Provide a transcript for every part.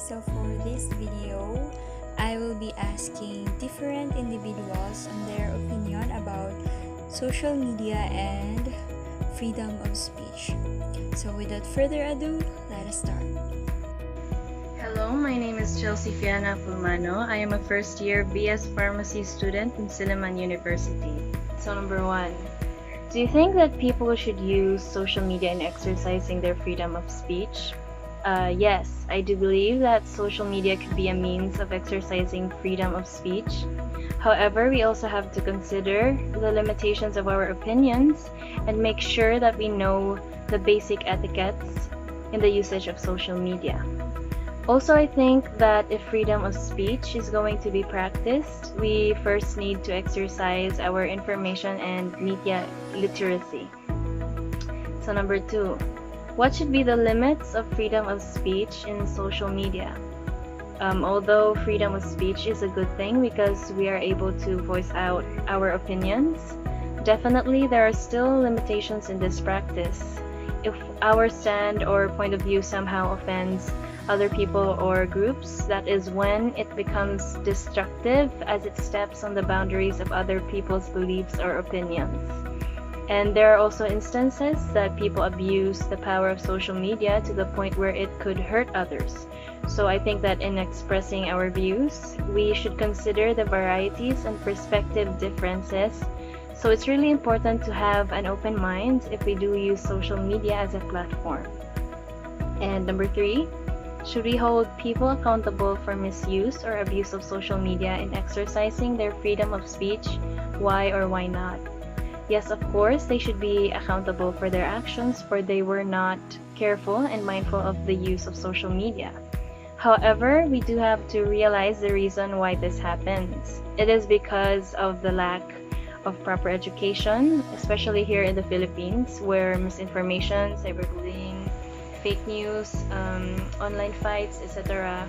So for this video, I will be asking different individuals on their opinion about social media and freedom of speech. So without further ado, let us start. Hello, my name is Chelsea Fiana Fulmano. I am a first-year BS Pharmacy student in Silliman University. So number 1, do you think that people should use social media in exercising their freedom of speech? Yes, I do believe that social media could be a means of exercising freedom of speech. However, we also have to consider the limitations of our opinions and make sure that we know the basic etiquettes in the usage of social media. Also, I think that if freedom of speech is going to be practiced, we first need to exercise our information and media literacy. So number 2, what should be the limits of freedom of speech in social media? Although freedom of speech is a good thing because we are able to voice out our opinions, definitely there are still limitations in this practice. If our stand or point of view somehow offends other people or groups, that is when it becomes destructive as it steps on the boundaries of other people's beliefs or opinions. And there are also instances that people abuse the power of social media to the point where it could hurt others. So I think that in expressing our views, we should consider the varieties and perspective differences. So it's really important to have an open mind if we do use social media as a platform. And number 3, should we hold people accountable for misuse or abuse of social media in exercising their freedom of speech? Why or why not? Yes, of course, they should be accountable for their actions, for they were not careful and mindful of the use of social media. However, we do have to realize the reason why this happens. It is because of the lack of proper education, especially here in the Philippines, where misinformation, cyberbullying, fake news, online fights, etc.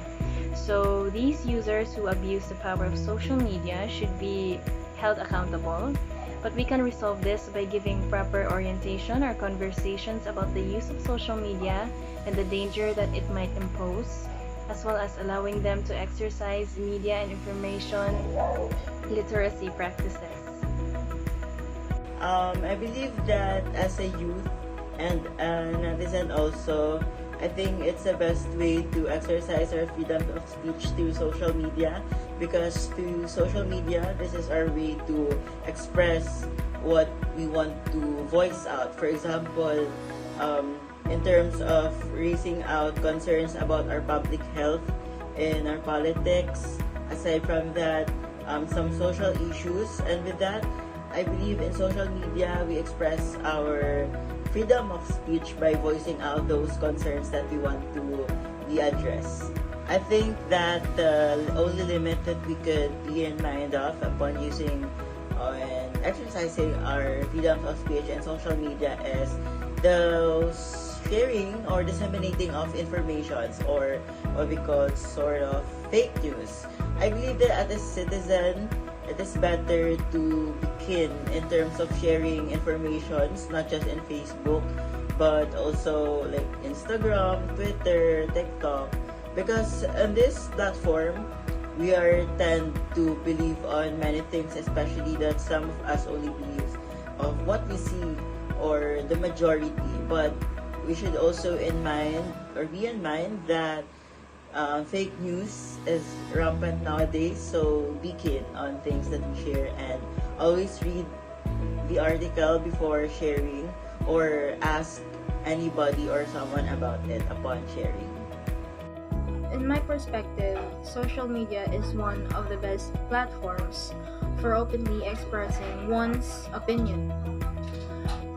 So these users who abuse the power of social media should be held accountable. But we can resolve this by giving proper orientation or conversations about the use of social media and the danger that it might impose, as well as allowing them to exercise media and information literacy practices. I believe that as a youth and a netizen also, I think it's the best way to exercise our freedom of speech through social media, because through social media, this is our way to express what we want to voice out. For example, in terms of raising out concerns about our public health and our politics, aside from that, some social issues. And with that, I believe in social media, we express our freedom of speech by voicing out those concerns that we want to be addressed. I think that the only limit that we could be in mind of upon using and exercising our freedom of speech and social media is those sharing or disseminating of informations, or what we call sort of fake news. I believe that as a citizen, it is better to begin in terms of sharing informations, not just in Facebook, but also like Instagram, Twitter, TikTok. Because on this platform, we are tend to believe on many things, especially that some of us only believe of what we see or the majority. But we should also be in mind that fake news is rampant nowadays, so be keen on things that we share and always read the article before sharing or ask anybody or someone about it upon sharing. In my perspective, social media is one of the best platforms for openly expressing one's opinion,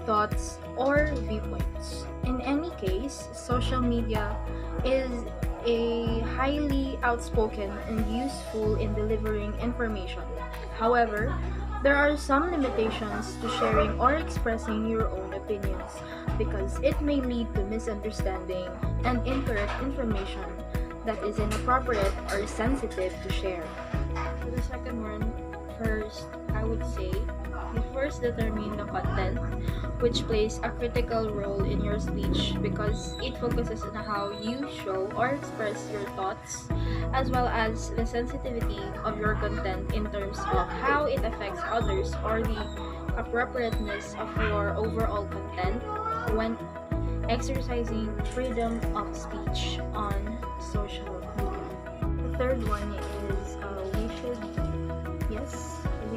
thoughts, or viewpoints. In any case, social media is a highly outspoken and useful in delivering information. However, there are some limitations to sharing or expressing your own opinions because it may lead to misunderstanding and incorrect information that is inappropriate or sensitive to share. For the second one, First, I would say you first determine the content, which plays a critical role in your speech because it focuses on how you show or express your thoughts, as well as the sensitivity of your content in terms of how it affects others or the appropriateness of your overall content when exercising freedom of speech on social media. The third one is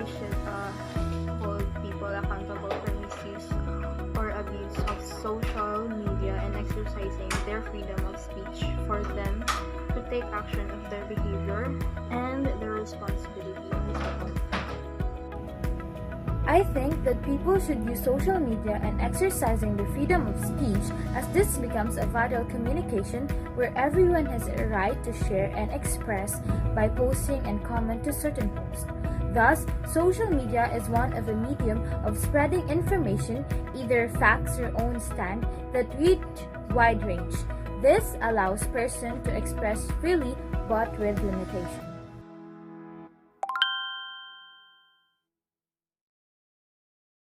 we should hold people accountable for misuse or abuse of social media and exercising their freedom of speech for them to take action of their behavior and their responsibility as well. I think that people should use social media and exercising the freedom of speech as this becomes a vital communication where everyone has a right to share and express by posting and comment to certain posts. Thus, social media is one of a medium of spreading information, either facts or own stand, that reach wide range. This allows person to express freely but with limitations.